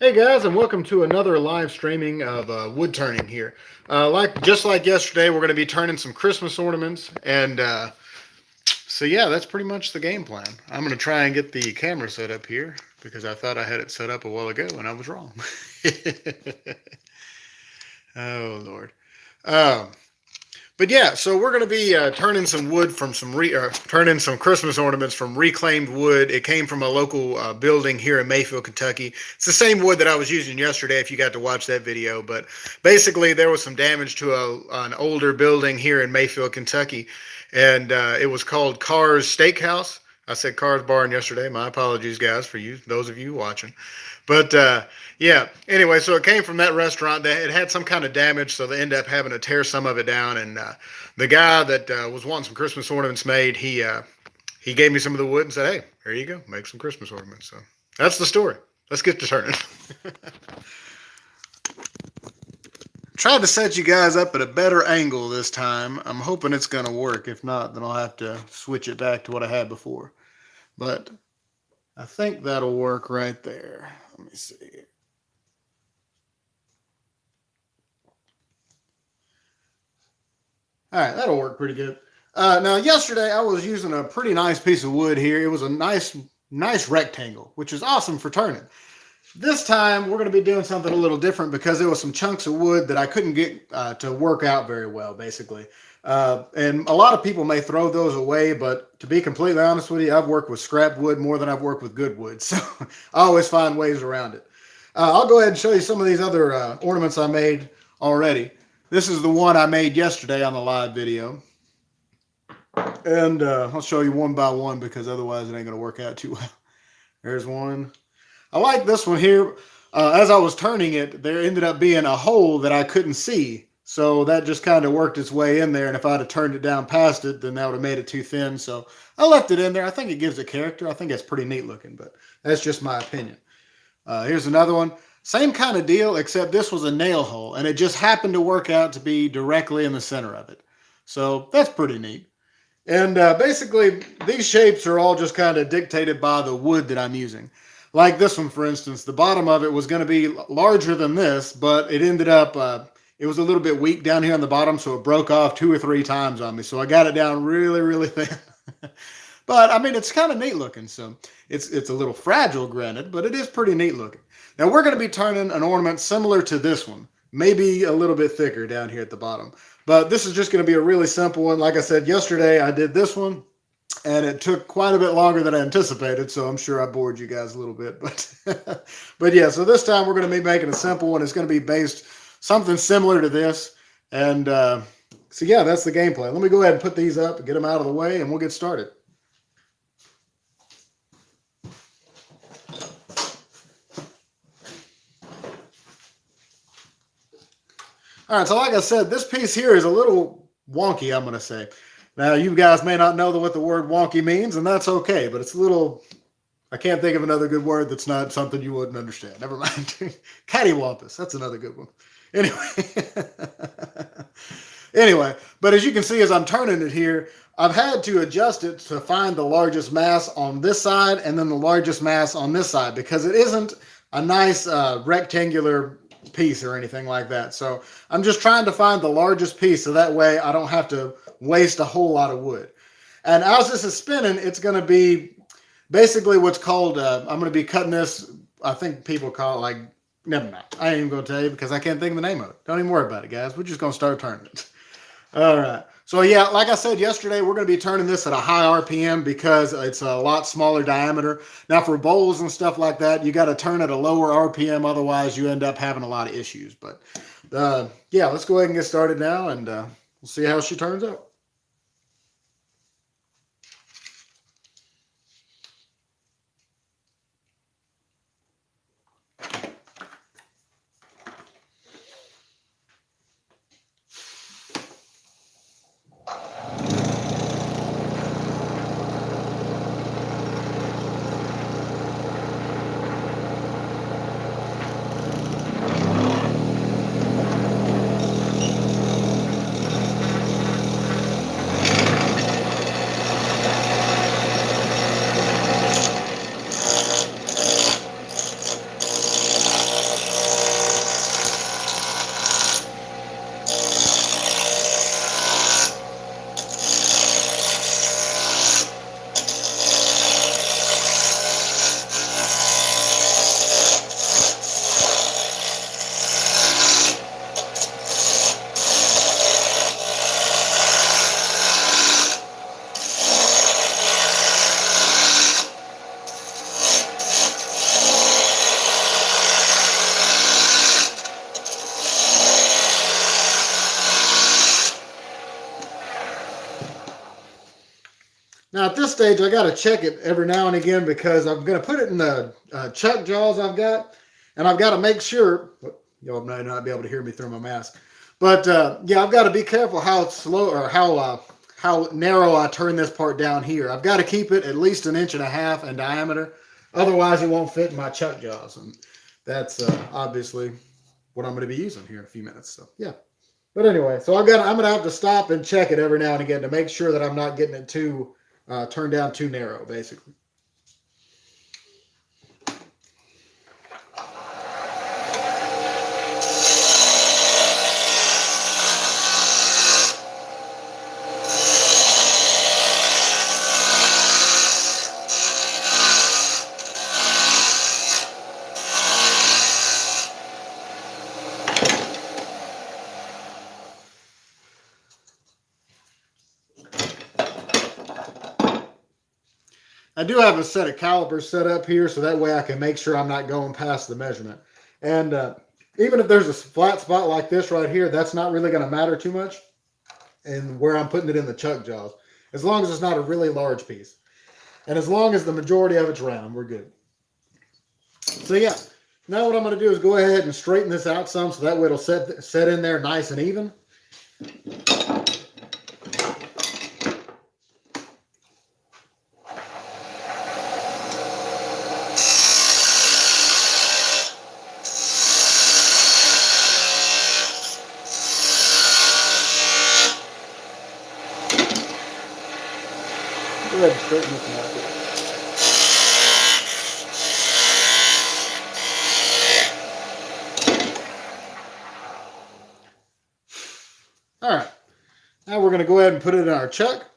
Hey guys, and welcome to another live streaming of wood turning here. Just like yesterday, we're going to be turning some Christmas ornaments, and so yeah, that's pretty much the game plan. I'm going to try and get the camera set up here because I thought I had it set up a while ago, and I was wrong. Oh Lord. Um, but yeah, so we're going to be turning some wood from turning some Christmas ornaments from reclaimed wood. It came from a local building here in Mayfield, Kentucky. It's the same wood that I was using yesterday. If you got to watch that video, but basically there was some damage to an older building here in Mayfield, Kentucky, and it was called Carr's Steakhouse. I said Carr's Barn yesterday. My apologies, guys, for you, those of you watching. But yeah, anyway, so it came from that restaurant. That it had some kind of damage, so they ended up having to tear some of it down. And the guy that was wanting some Christmas ornaments made, he gave me some of the wood and said, "Hey, here you go, make some Christmas ornaments." So that's the story. Let's get to turning. Tried to set you guys up at a better angle this time. I'm hoping it's going to work. If not, then I'll have to switch it back to what I had before. But I think that'll work right there. Let me see. All right, that'll work pretty good. Now, yesterday I was using a pretty nice piece of wood here. It was a nice rectangle, which is awesome for turning. This time we're going to be doing something a little different because there was some chunks of wood that I couldn't get to work out very well, basically. And a lot of people may throw those away, but to be completely honest with you, I've worked with scrap wood more than I've worked with good wood, so I always find ways around it. I'll go ahead and show you some of these other ornaments I made already. This is the one I made yesterday on the live video. And I'll show you one by one because otherwise it ain't going to work out too well. There's one. I like this one here. As I was turning it, there ended up being a hole that I couldn't see. So that just kind of worked its way in there. And if I'd have turned it down past it, then that would have made it too thin. So I left it in there. I think it gives it character. I think it's pretty neat looking, but that's just my opinion. Here's another one. Same kind of deal, except this was a nail hole. And it just happened to work out to be directly in the center of it. So that's pretty neat. And basically, these shapes are all just kind of dictated by the wood that I'm using. Like this one, for instance, the bottom of it was going to be larger than this, but it ended up, it was a little bit weak down here on the bottom, so it broke off 2 or 3 times on me. So I got it down really, really thin. But, I mean, it's kind of neat looking. So it's a little fragile, granted, but it is pretty neat looking. Now, we're going to be turning an ornament similar to this one, maybe a little bit thicker down here at the bottom. But this is just going to be a really simple one. Like I said yesterday, I did this one, and it took quite a bit longer than I anticipated, so I'm sure I bored you guys a little bit. But, but yeah, so this time we're going to be making a simple one. It's going to be based something similar to this. And so, yeah, that's the game plan. Let me go ahead and put these up and get them out of the way, and we'll get started. All right, so like I said, this piece here is a little wonky, I'm going to say. Now, you guys may not know what the word wonky means, and that's okay, but it's a little, I can't think of another good word that's not something you wouldn't understand. Never mind. Cattywampus, that's another good one. Anyway. Anyway, but as you can see as I'm turning it here, I've had to adjust it to find the largest mass on this side and then the largest mass on this side because it isn't a nice rectangular piece or anything like that. So I'm just trying to find the largest piece so that way I don't have to waste a whole lot of wood. And as this is spinning, it's going to be basically what's called, I'm going to be cutting this, I think people call it like, never mind. I ain't even going to tell you because I can't think of the name of it. Don't even worry about it, guys. We're just going to start turning it. All right. So yeah, like I said yesterday, we're going to be turning this at a high RPM because it's a lot smaller diameter. Now for bowls and stuff like that, you got to turn at a lower RPM. Otherwise you end up having a lot of issues. But yeah, let's go ahead and get started now and we'll see how she turns out. this stage, I got to check it every now and again because I'm going to put it in the chuck jaws I've got, and I've got to make sure. Y'all may not be able to hear me through my mask, but yeah, I've got to be careful how slow or how narrow I turn this part down here. I've got to keep it at least 1.5 inches in diameter, otherwise it won't fit in my chuck jaws, and that's obviously what I'm going to be using here in a few minutes. So yeah. But anyway, so I'm gonna have to stop and check it every now and again to make sure that I'm not getting it too turned down too narrow, basically. I do have a set of calipers set up here, so that way I can make sure I'm not going past the measurement. And even if there's a flat spot like this right here, that's not really going to matter too much and where I'm putting it in the chuck jaws, as long as it's not a really large piece. And as long as the majority of it's round, we're good. So yeah, now what I'm going to do is go ahead and straighten this out some, so that way it'll set in there nice and even. Go ahead and straighten this one out here. All right, now we're going to go ahead and put it in our chuck.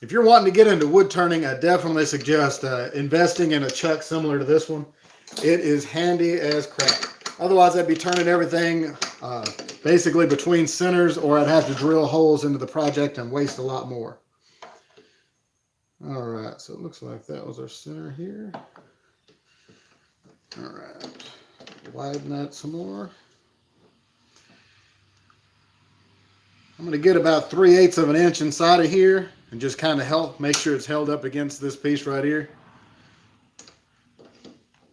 If you're wanting to get into wood turning, I definitely suggest investing in a chuck similar to this one. It is handy as crap. Otherwise, I'd be turning everything basically between centers, or I'd have to drill holes into the project and waste a lot more. All right, so it looks like that was our center here. All right, widen that some more. I'm going to get about 3/8 of an inch inside of here and just kind of help make sure it's held up against this piece right here.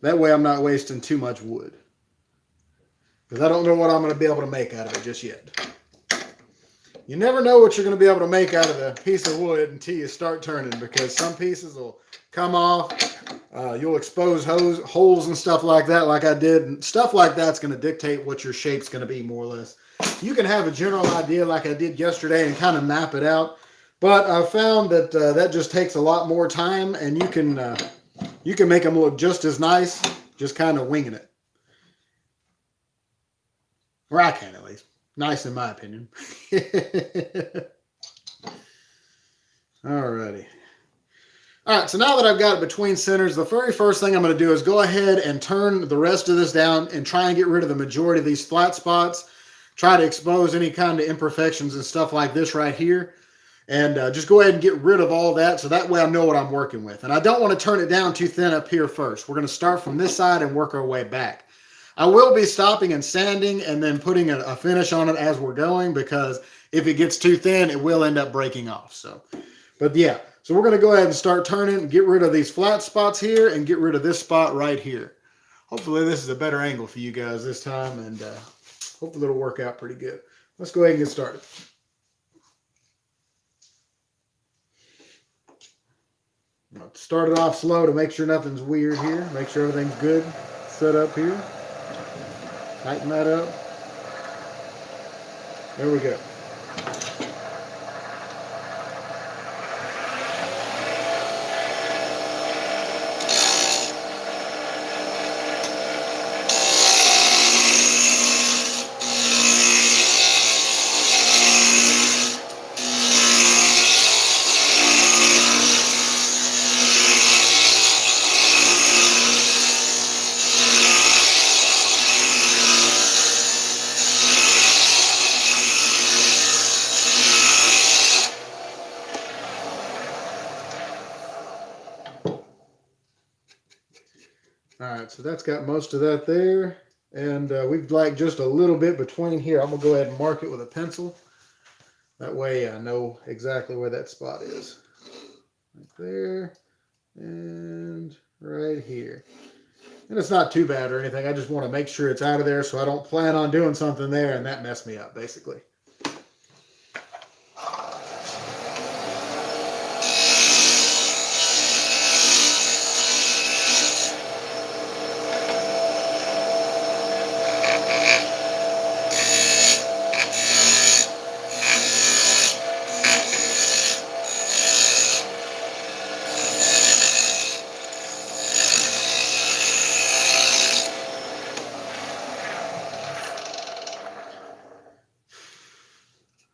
That way I'm not wasting too much wood, because I don't know what I'm going to be able to make out of it just yet. You never know what you're going to be able to make out of a piece of wood until you start turning, because some pieces will come off. You'll expose holes and stuff like that, like I did. And stuff like that's going to dictate what your shape's going to be, more or less. You can have a general idea like I did yesterday and kind of map it out. But I found that that just takes a lot more time, and you can make them look just as nice, just kind of winging it. Or I can, at least. Nice in my opinion. Alrighty. All right, so now that I've got it between centers, the very first thing I'm going to do is go ahead and turn the rest of this down and try and get rid of the majority of these flat spots. Try to expose any kind of imperfections and stuff like this right here. And just go ahead and get rid of all that, so that way I know what I'm working with. And I don't want to turn it down too thin up here first. We're going to start from this side and work our way back. I will be stopping and sanding and then putting a finish on it as we're going, because if it gets too thin, it will end up breaking off. So, but yeah, so we're going to go ahead and start turning and get rid of these flat spots here and get rid of this spot right here. Hopefully this is a better angle for you guys this time, and hopefully it'll work out pretty good. Let's go ahead and get started. Start it off slow to make sure nothing's weird here. Make sure everything's good set up here. Tighten that up. There we go. right, so that's got most of that there. And we've like just a little bit between here. I'm gonna go ahead and mark it with a pencil. That way I know exactly where that spot is. Right there and right here. And it's not too bad or anything. I just want to make sure it's out of there so I don't plan on doing something there and that messed me up, basically.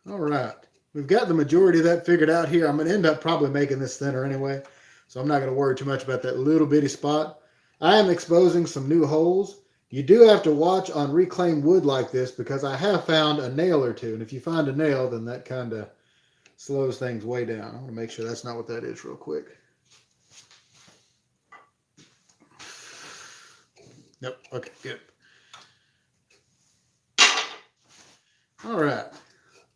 All right, we've got the majority of that figured out here. I'm going to end up probably making this thinner anyway, so I'm not going to worry too much about that little bitty spot. I am exposing some new holes. You do have to watch on reclaimed wood like this because I have found a nail or two, and if you find a nail, then that kind of slows things way down. I want to make sure that's not what that is real quick. Nope, okay, good. All right.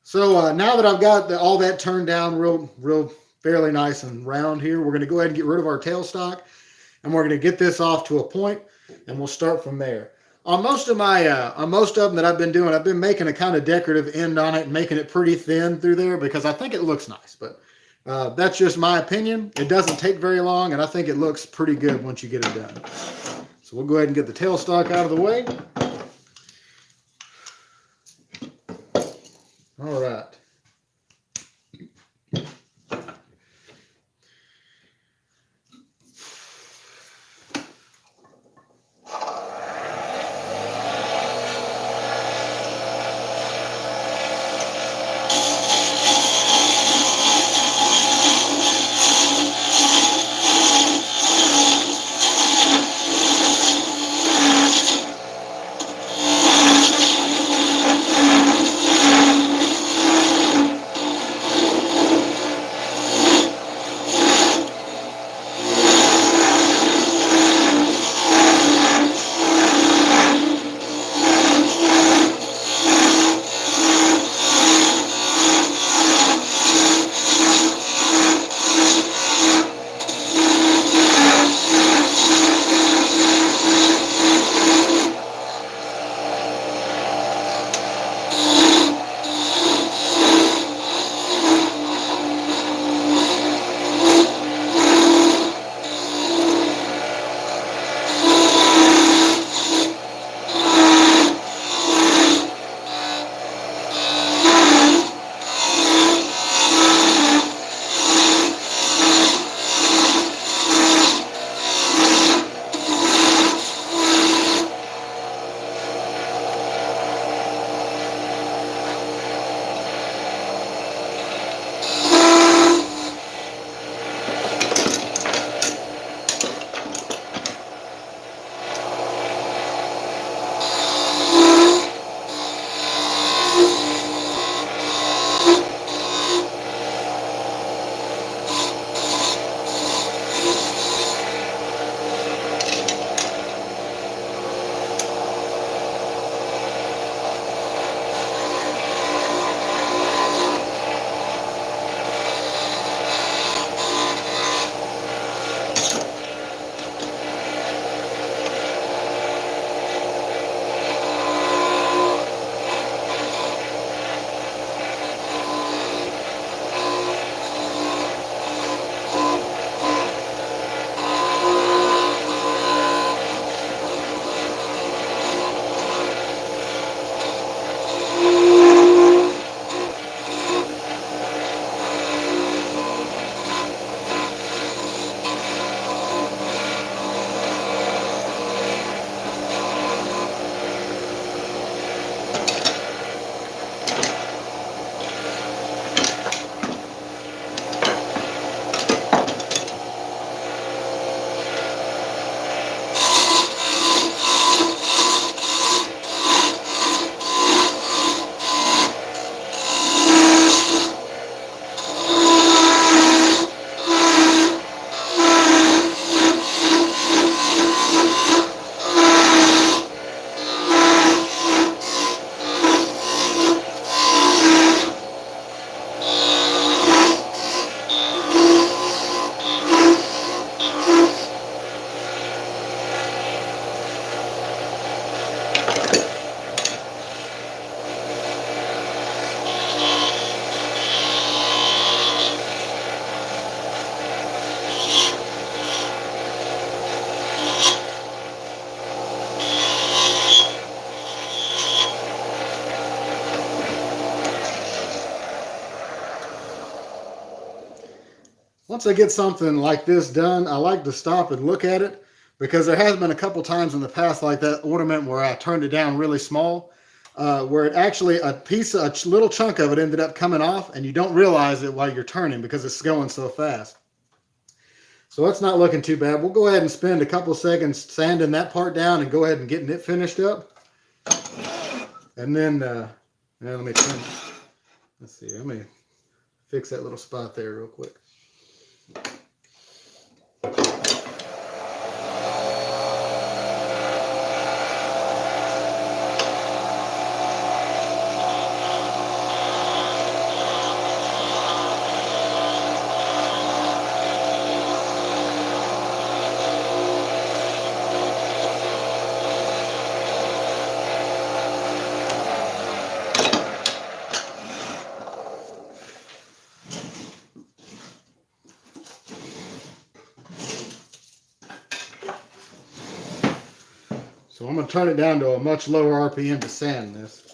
So now that I've got all that turned down real fairly nice and round here, we're going to go ahead and get rid of our tailstock, and we're going to get this off to a point, and we'll start from there. On most of them that I've been doing, I've been making a kind of decorative end on it and making it pretty thin through there because I think it looks nice. But that's just my opinion. It doesn't take very long, and I think it looks pretty good once you get it done. So we'll go ahead and get the tailstock out of the way. All right. Once I get something like this done, I like to stop and look at it, because there has been a couple times in the past like that ornament where I turned it down really small, where it actually, a little chunk of it ended up coming off, and you don't realize it while you're turning because it's going so fast. So it's not looking too bad. We'll go ahead and spend a couple seconds sanding that part down and go ahead and getting it finished up. And then, now let me turn, let's see, let me fix that little spot there real quick. So I'm going to turn it down to a much lower RPM to sand this.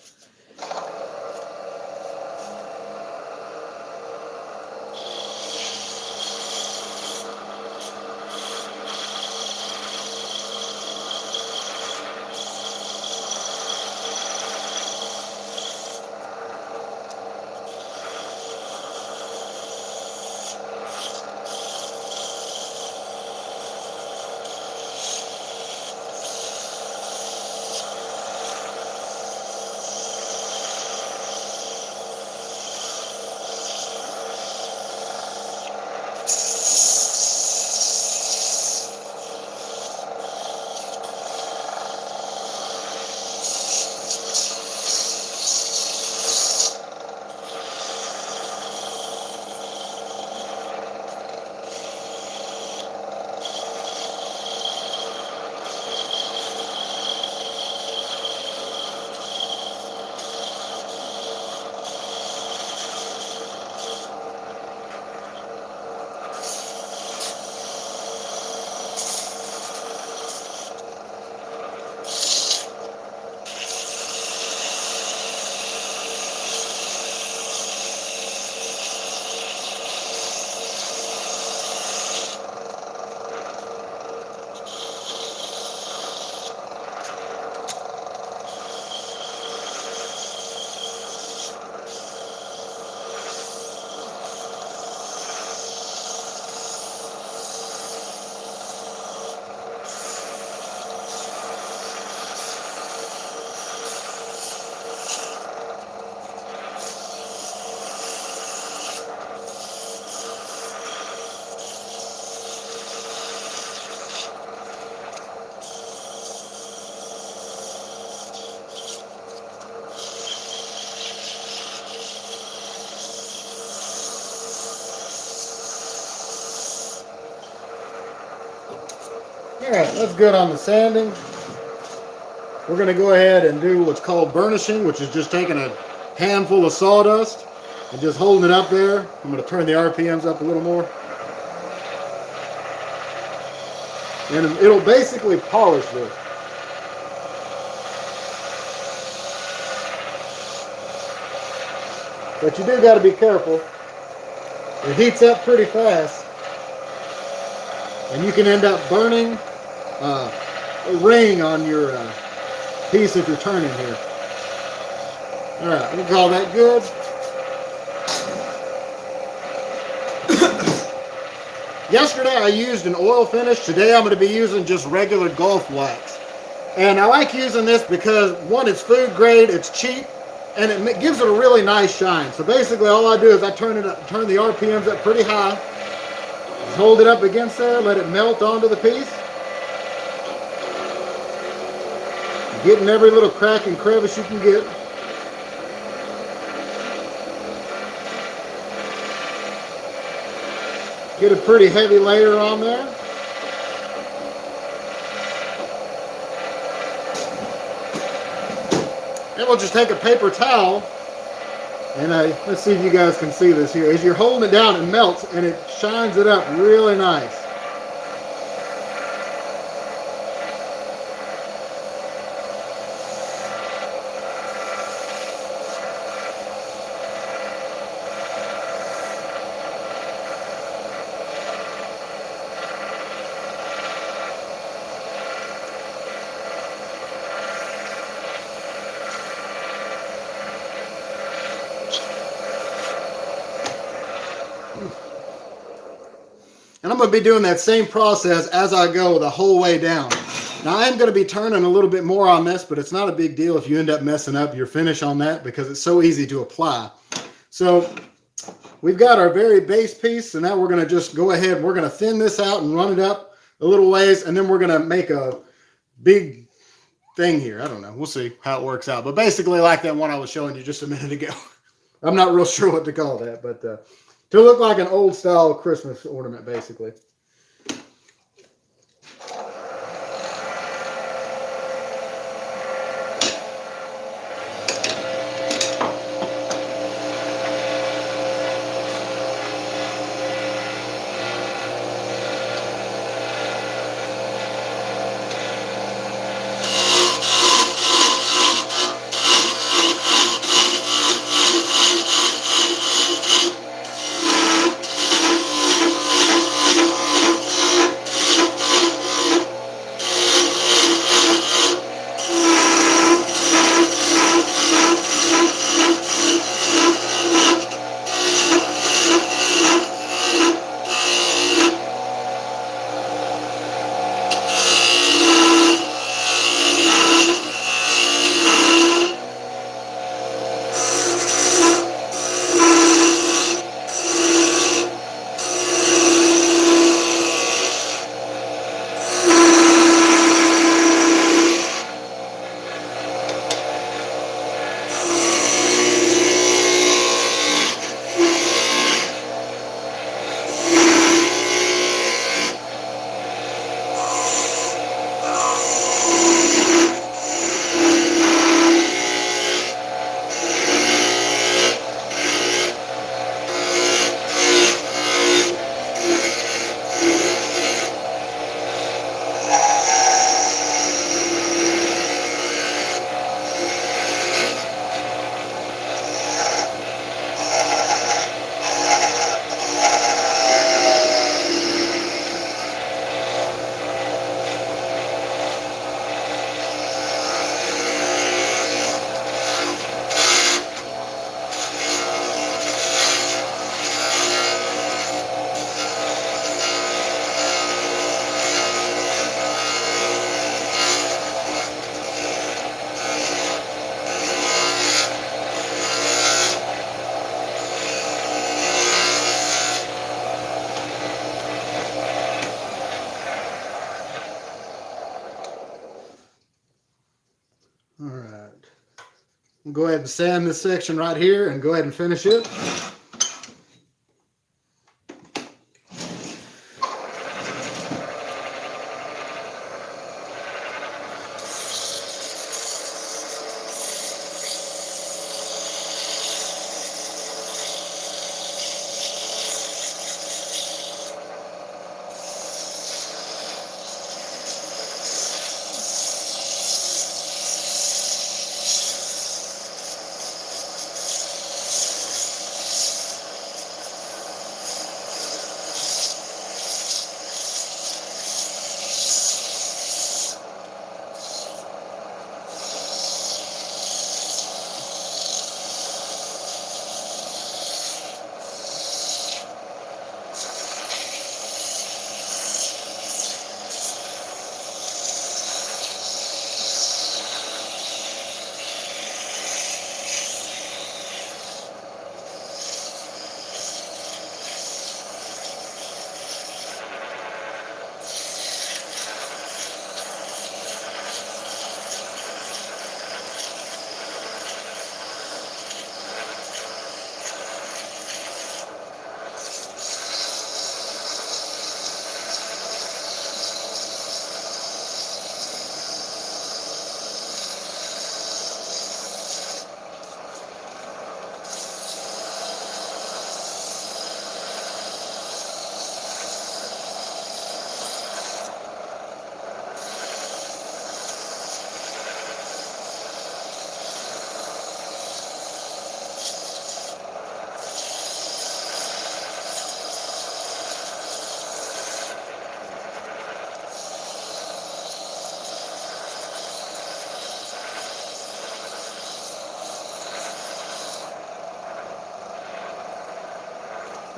All right, that's good on the sanding. We're going to go ahead and do what's called burnishing, which is just taking a handful of sawdust and just holding it up there. I'm going to turn the RPMs up a little more. And it'll basically polish this. But you do got to be careful. It heats up pretty fast, and you can end up burning a ring on your piece if you're turning here. All right, we'll call that good. Yesterday I used an oil finish. Today I'm going to be using just regular Gulf wax. And I like using this because, one, it's food grade, it's cheap, and it gives it a really nice shine. So basically all I do is I turn the RPMs up pretty high, hold it up against there, let it melt onto the piece, getting every little crack and crevice you can get. Get a pretty heavy layer on there. And we'll just take a paper towel, and let's see if you guys can see this here. As you're holding it down, it melts and it shines it up really nice. And I'm going to be doing that same process as I go the whole way down. Now I am going to be turning a little bit more on this, but it's not a big deal if you end up messing up your finish on that because it's so easy to apply. So we've got our very base piece, so now we're going to just go ahead, we're going to thin this out and run it up a little ways, and then we're going to make a big thing here. I don't know. We'll see how it works out. But basically like that one I was showing you just a minute ago. I'm not real sure what to call that, but to look like an old style Christmas ornament, basically. All right. We'll go ahead and sand this section right here and go ahead and finish it.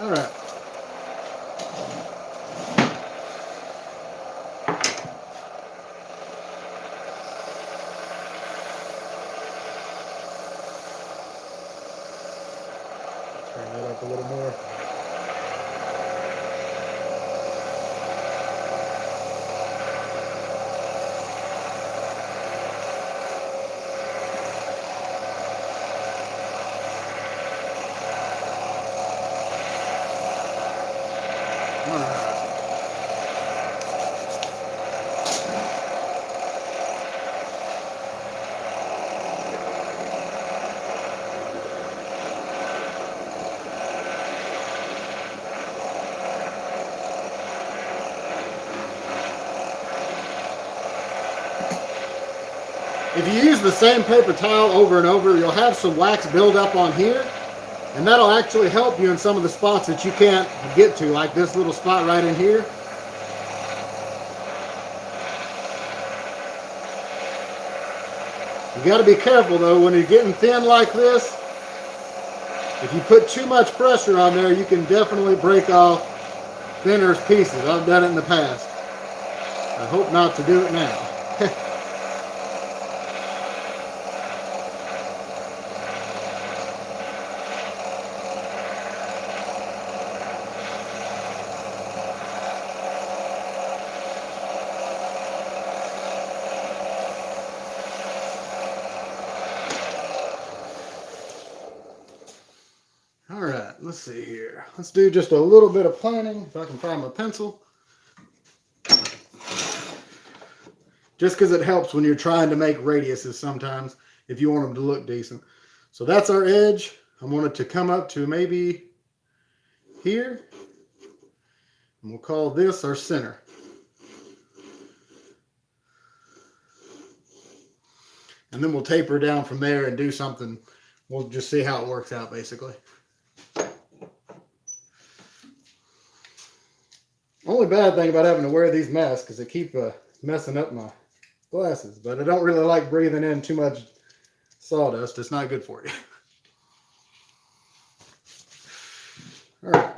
All right. Turn that up a little more. All right. If you use the same paper towel over and over, you'll have some wax build up on here, and that'll actually help you in some of the spots that you can't get to, like this little spot right in here. You got to be careful though when you're getting thin like this. If you put too much pressure on there, you can definitely break off thinner pieces. I've done it in the past. I hope not to do it now. All right, let's see here. Let's do just a little bit of planning, if I can find my pencil. Just because it helps when you're trying to make radiuses sometimes, if you want them to look decent. So that's our edge. I want it to come up to maybe here. And we'll call this our center. And then we'll taper down from there and do something. We'll just see how it works out, basically. Only bad thing about having to wear these masks is they keep messing up my glasses, but I don't really like breathing in too much sawdust. It's not good for you. All right.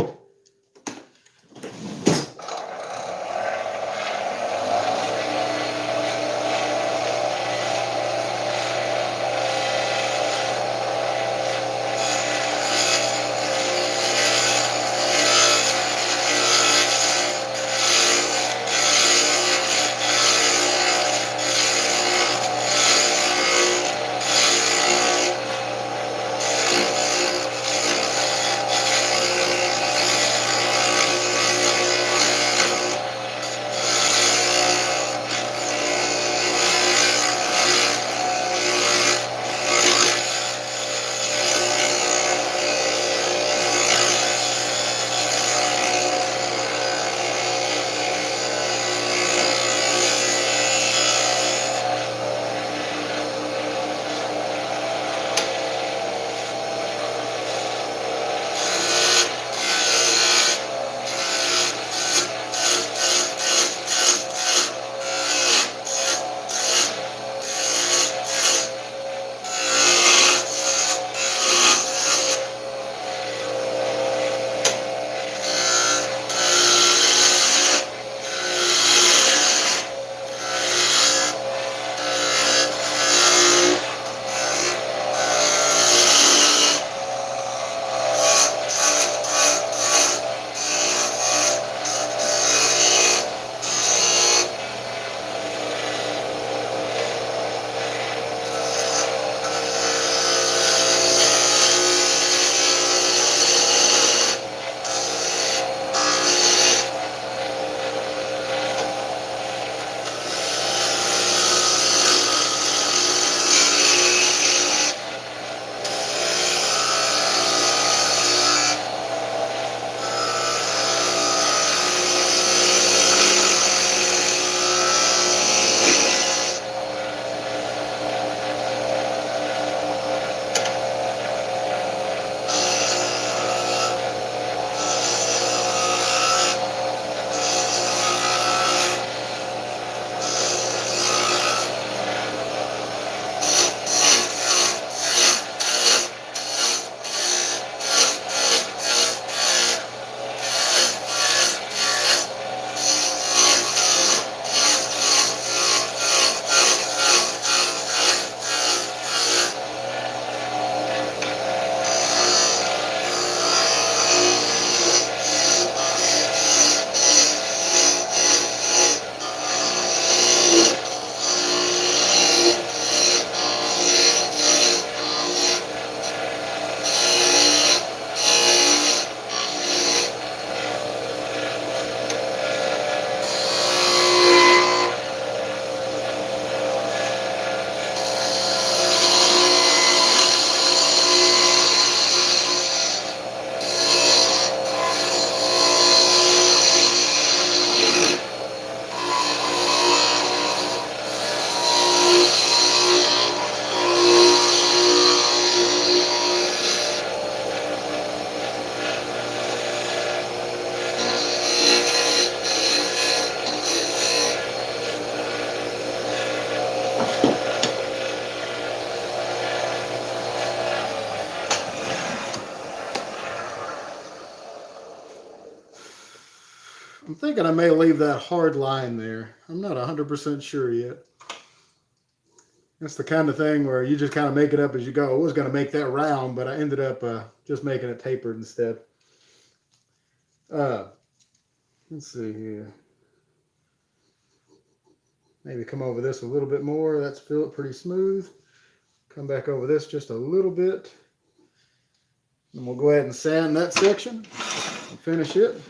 thinking I may leave that hard line there. I'm not 100% sure yet. That's the kind of thing where you just kind of make it up as you go. I was going to make that round, but I ended up just making it tapered instead. Let's see here. Maybe come over this a little bit more. That's feel it pretty smooth. Come back over this just a little bit. And we'll go ahead and sand that section and finish it.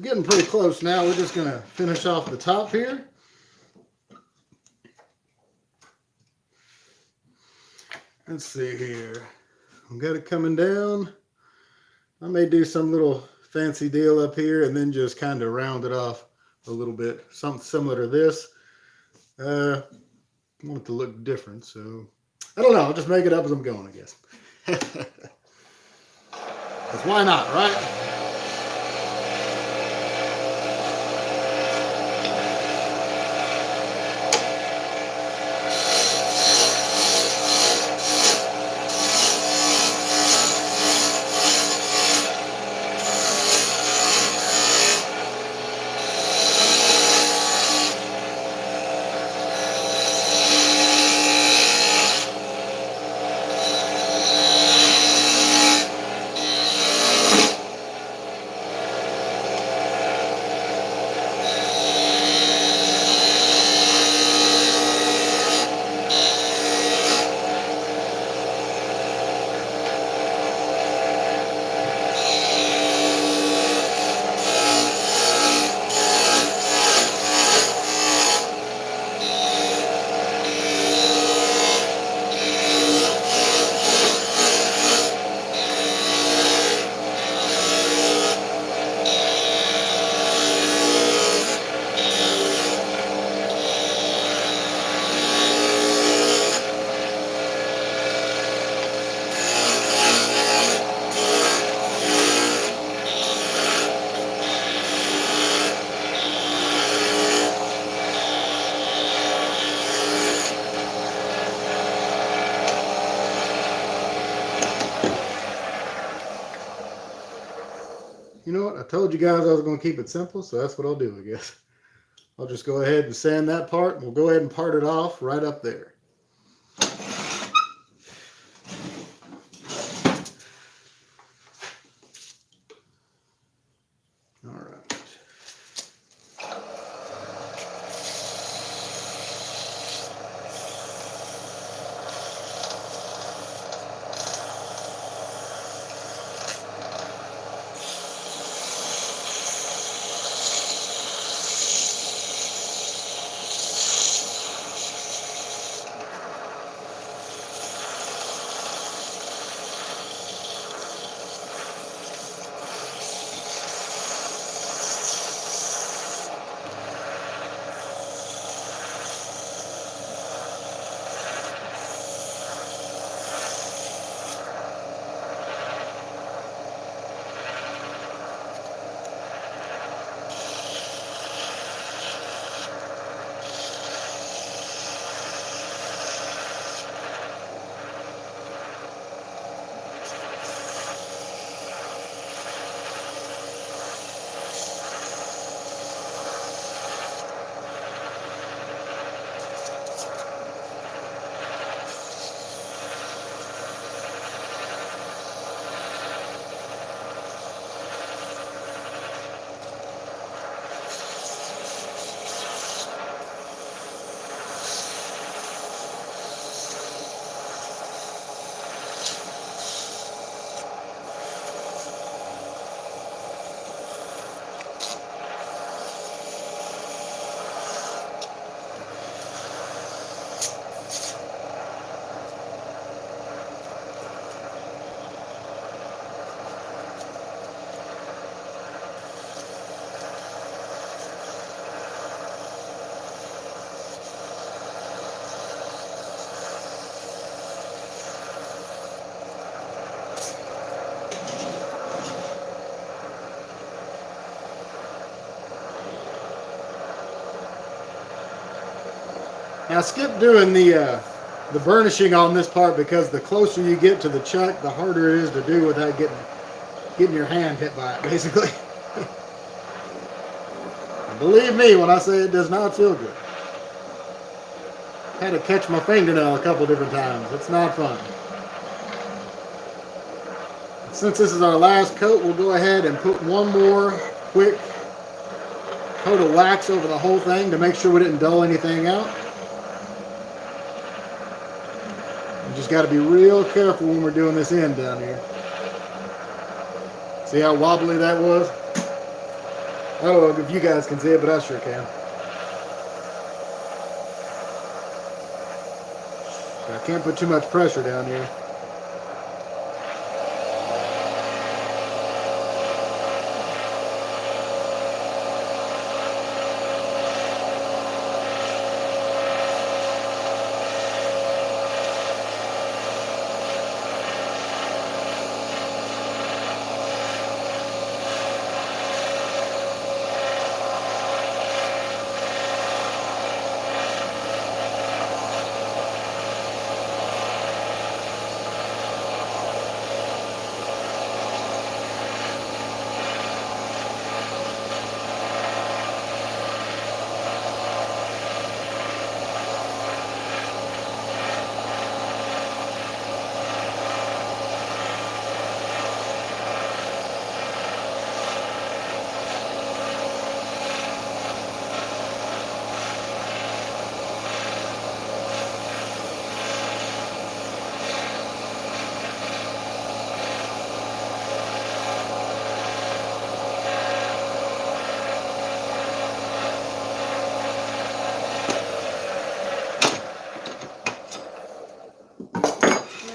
getting pretty close now. We're just going to finish off the top here. Let's see here. I've got it coming down. I may do some little fancy deal up here and then just kind of round it off a little bit. Something similar to this. I want it to look different, so I don't know. I'll just make it up as I'm going, I guess. Because why not, right? You know what? I told you guys I was going to keep it simple, so that's what I'll do, I guess. I'll just go ahead and sand that part, and we'll go ahead and part it off right up there. All right. Now I skipped doing the burnishing on this part because the closer you get to the chuck, the harder it is to do without getting your hand hit by it, basically. Believe me when I say it does not feel good. Had to catch my fingernail a couple different times. It's not fun. Since this is our last coat, we'll go ahead and put one more quick coat of wax over the whole thing to make sure we didn't dull anything out. You just got to be real careful when we're doing this end down here. See how wobbly that was? I don't know if you guys can see it, but I sure can. So I can't put too much pressure down here.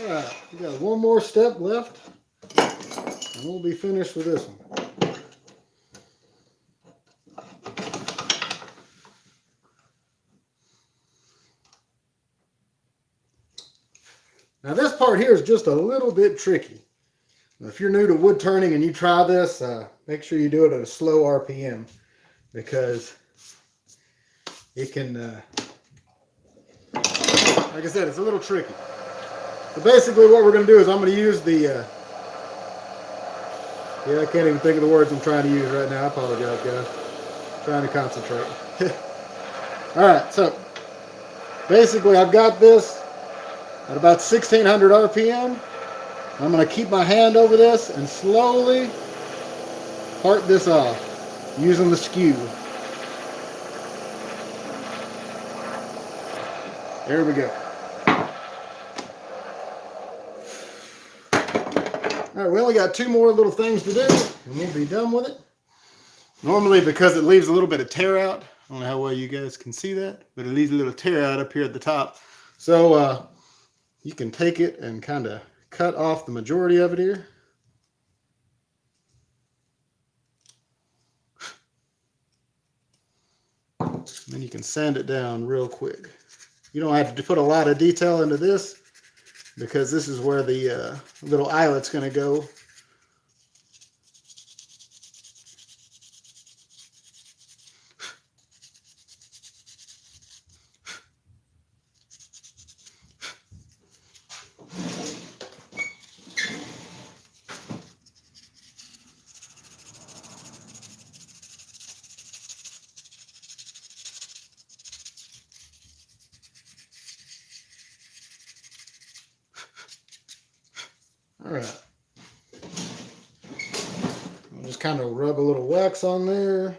Alright, we got one more step left, and we'll be finished with this one. Now this part here is just a little bit tricky. If you're new to wood turning and you try this, make sure you do it at a slow RPM, because it can, like I said, it's a little tricky. So basically what we're going to do is I'm going to use the, yeah, I can't even think of the words I'm trying to use right now. I apologize, guys. I'm trying to concentrate. Alright, so basically I've got this at about 1600 RPM. I'm going to keep my hand over this and slowly part this off using the skew. There we go. Alright, we only got two more little things to do and we'll be done with it. Normally, because it leaves a little bit of tear out, I don't know how well you guys can see that, but it leaves a little tear out up here at the top. So you can take it and kind of cut off the majority of it here. And then you can sand it down real quick. You don't have to put a lot of detail into this, because this is where the little eyelet's going to go. All right. I'll just kind of rub a little wax on there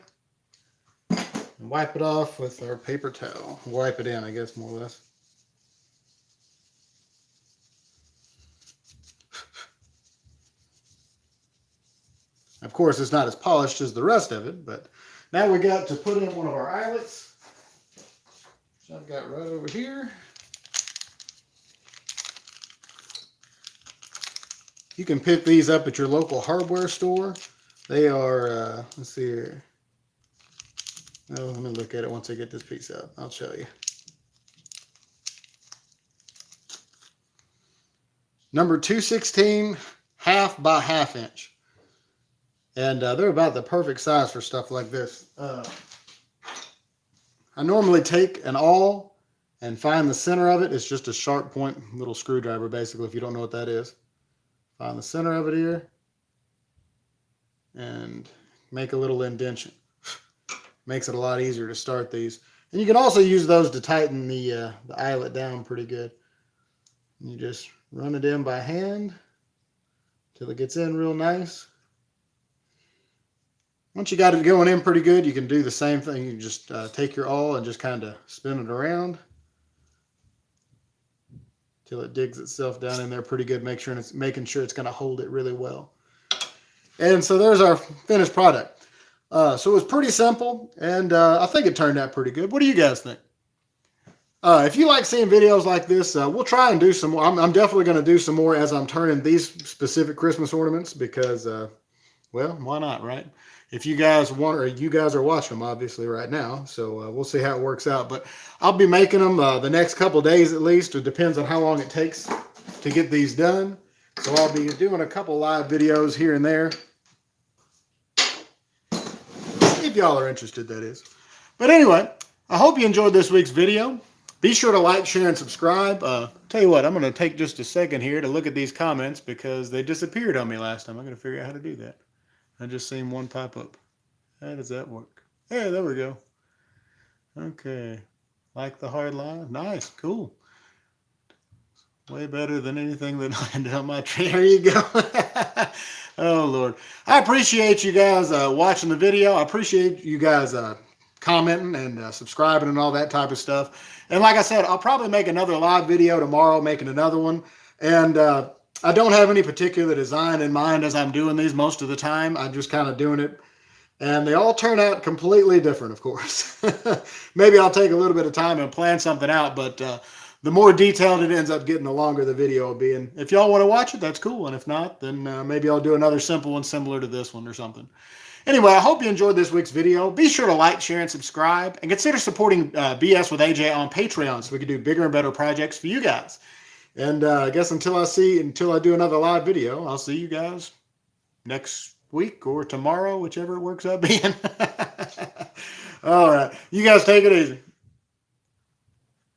and wipe it off with our paper towel. Wipe it in, I guess, more or less. Of course, it's not as polished as the rest of it, but now we got to put in one of our eyelets, which I've got right over here. You can pick these up at your local hardware store. They are, let's see here. Oh, let me look at it once I get this piece out. I'll show you. Number 216, half by half inch. And they're about the perfect size for stuff like this. I normally take an awl and find the center of it. It's just a sharp point little screwdriver, basically, if you don't know what that is. Find the center of it here and make a little indentation. Makes it a lot easier to start these. And you can also use those to tighten the eyelet down pretty good. You just run it in by hand till it gets in real nice. Once you got it going in pretty good, you can do the same thing. You can just take your awl and just kind of spin it around till it digs itself down in there pretty good, making sure it's going to hold it really well. And so there's our finished product. So it was pretty simple, and I think it turned out pretty good. What do you guys think? If you like seeing videos like this, we'll try and do some more. I'm definitely going to do some more as I'm turning these specific Christmas ornaments because, well, why not, right? If you guys want, or you guys are watching them obviously right now, so we'll see how it works out. But I'll be making them the next couple days at least. It depends on how long it takes to get these done. So I'll be doing a couple live videos here and there. If y'all are interested, that is. But anyway, I hope you enjoyed this week's video. Be sure to like, share, and subscribe. Tell you what, I'm going to take just a second here to look at these comments because they disappeared on me last time. I'm going to figure out how to do that. I just seen one pop up. How does that work? Hey, there we go. Okay. Like the hard line? Nice. Cool. Way better than anything that landed on my tree. There you go. Oh, Lord. I appreciate you guys watching the video. I appreciate you guys commenting and subscribing and all that type of stuff. And like I said, I'll probably make another live video tomorrow, making another one. And I don't have any particular design in mind as I'm doing these most of the time. I'm just kind of doing it. And they all turn out completely different, of course. Maybe I'll take a little bit of time and plan something out, but the more detailed it ends up getting, the longer the video will be. And if y'all want to watch it, that's cool. And if not, then maybe I'll do another simple one similar to this one or something. Anyway, I hope you enjoyed this week's video. Be sure to like, share, and subscribe. And consider supporting BS with AJ on Patreon so we can do bigger and better projects for you guys. And I guess until I do another live video, I'll see you guys next week or tomorrow, whichever it works out being. All right. You guys take it easy.